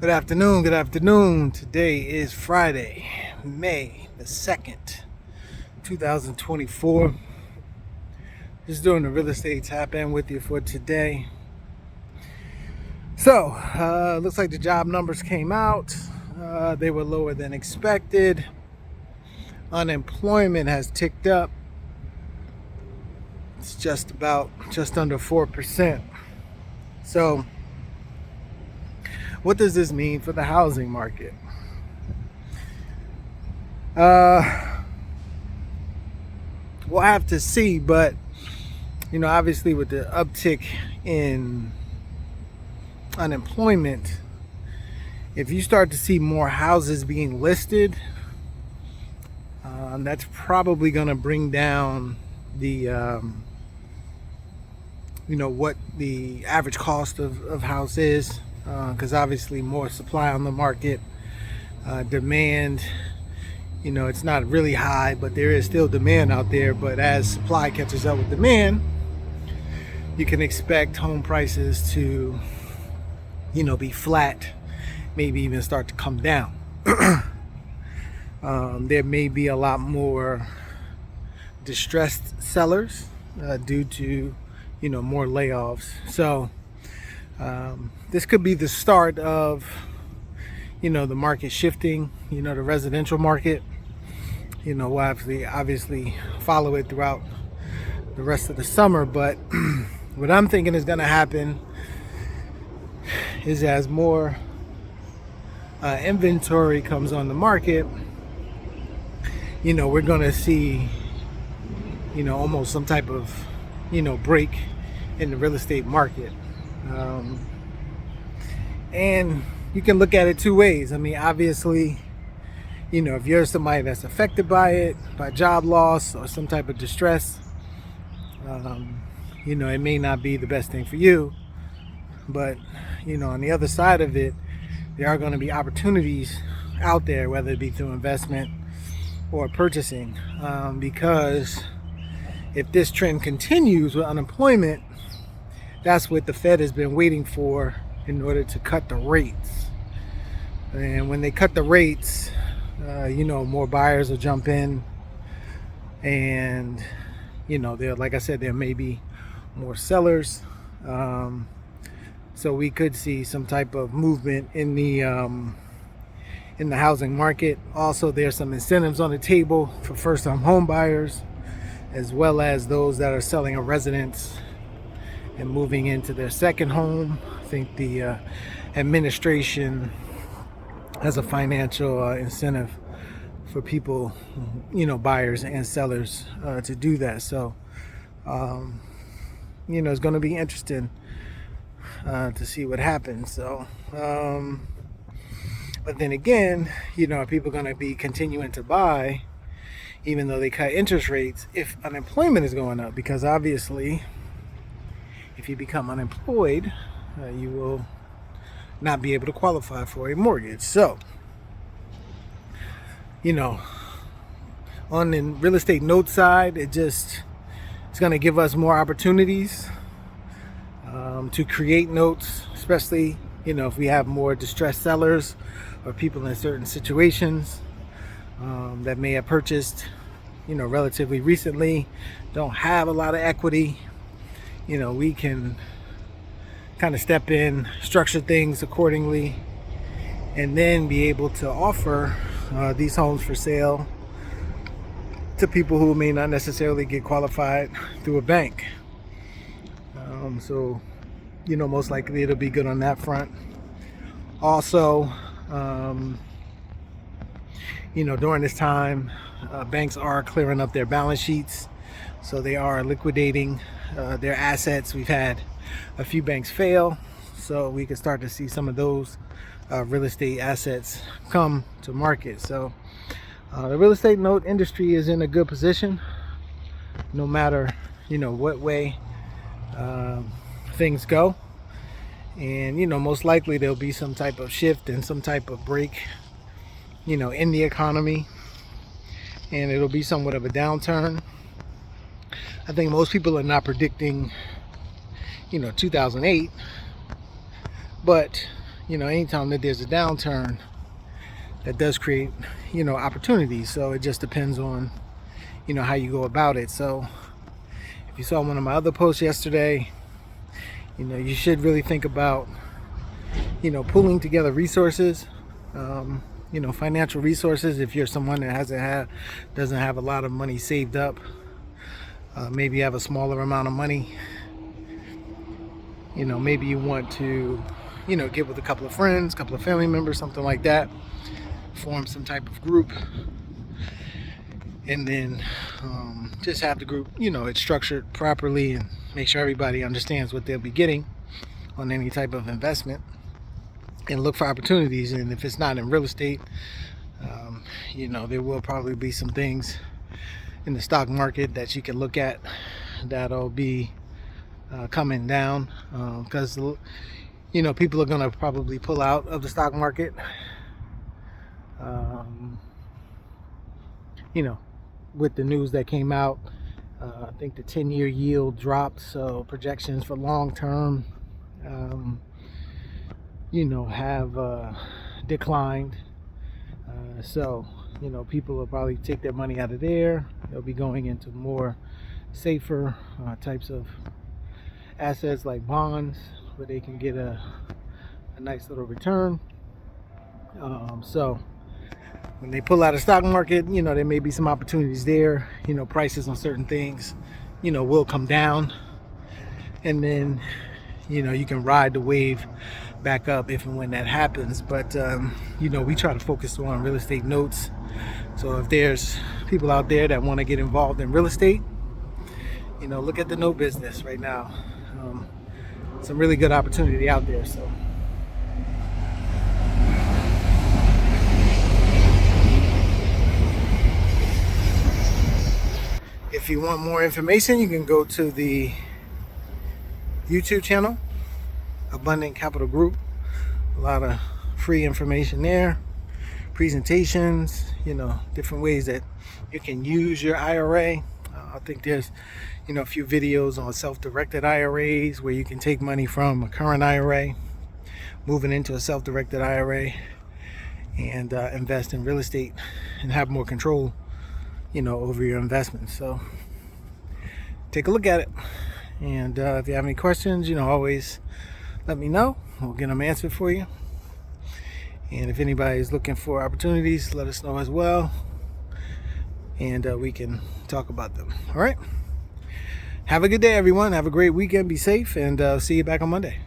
Good afternoon. Good afternoon. Today is Friday, May the 2nd, 2024. Just doing the real estate tap in with you for today. So, looks like the job numbers came out. They were lower than expected. Unemployment has ticked up. It's just under 4%. So, what does this mean for the housing market? We'll have to see, but obviously with the uptick in unemployment, if you start to see more houses being listed, that's probably going to bring down the what the average cost of house is, because obviously more supply on the market, demand, it's not really high, but there is still demand out there. But as supply catches up with demand, you can expect home prices to be flat, maybe even start to come down. There may be a lot more distressed sellers due to more layoffs. So this could be the start of the market shifting, the residential market. We'll obviously follow it throughout the rest of the summer. But what I'm thinking is going to happen is, as more inventory comes on the market, we're going to see almost some type of break in the real estate market. And you can look at it two ways. I mean, obviously, if you're somebody that's affected by it, by job loss or some type of distress, it may not be the best thing for you. But on the other side of it, there are going to be opportunities out there, whether it be through investment or purchasing, because if this trend continues with unemployment, that's what the Fed has been waiting for in order to cut the rates. And when they cut the rates, more buyers will jump in, and there, like I said, there may be more sellers. So we could see some type of movement in the housing market. Also, there's some incentives on the table for first-time home buyers, as well as those that are selling a residence and moving into their second home. I think the administration has a financial incentive for people, buyers and sellers, to do that. So, it's going to be interesting to see what happens. So, but then again, are people going to be continuing to buy even though they cut interest rates if unemployment is going up? Because obviously, if you become unemployed, you will not be able to qualify for a mortgage. So, on the real estate note side, it's going to give us more opportunities to create notes, especially if we have more distressed sellers or people in certain situations that may have purchased relatively recently, don't have a lot of equity. We can kind of step in, structure things accordingly, and then be able to offer these homes for sale to people who may not necessarily get qualified through a bank. So most likely it'll be good on that front. Also, during this time, banks are clearing up their balance sheets, so they are liquidating their assets. We've had a few banks fail, so we can start to see some of those real estate assets come to market. So the real estate note industry is in a good position, no matter what way things go. And most likely there'll be some type of shift and some type of break in the economy, and it'll be somewhat of a downturn. I think most people are not predicting 2008, but anytime that there's a downturn, that does create, opportunities. So it just depends on, how you go about it. So if you saw one of my other posts yesterday, you should really think about, pulling together resources, financial resources. If you're someone that doesn't have a lot of money saved up, maybe you have a smaller amount of money, maybe you want to, get with a couple of friends, a couple of family members, something like that, form some type of group, and then just have the group, it's structured properly, and make sure everybody understands what they'll be getting on any type of investment, and look for opportunities. And if it's not in real estate, there will probably be some things in the stock market that you can look at that'll be coming down, because people are going to probably pull out of the stock market, with the news that came out. I think the 10-year yield dropped, so projections for long term have declined. So people will probably take their money out of there. They'll be going into more safer types of assets like bonds, where they can get a nice little return. So when they pull out of stock market, there may be some opportunities there. Prices on certain things, will come down, and then you can ride the wave back up if and when that happens. But we try to focus on real estate notes. So if there's people out there that want to get involved in real estate, look at the note business right now. Some really good opportunity out there. So if you want more information, you can go to the YouTube channel, Abundant Capital Group. A lot of free information there, presentations, different ways that you can use your IRA. I think there's a few videos on self-directed IRAs, where you can take money from a current IRA, moving into a self-directed IRA, and invest in real estate and have more control over your investments. So take a look at it, and if you have any questions, always let me know. We'll get them answered for you. And if anybody's looking for opportunities, let us know as well, and we can talk about them. All right, have a good day, everyone. Have a great weekend. Be safe, and see you back on Monday.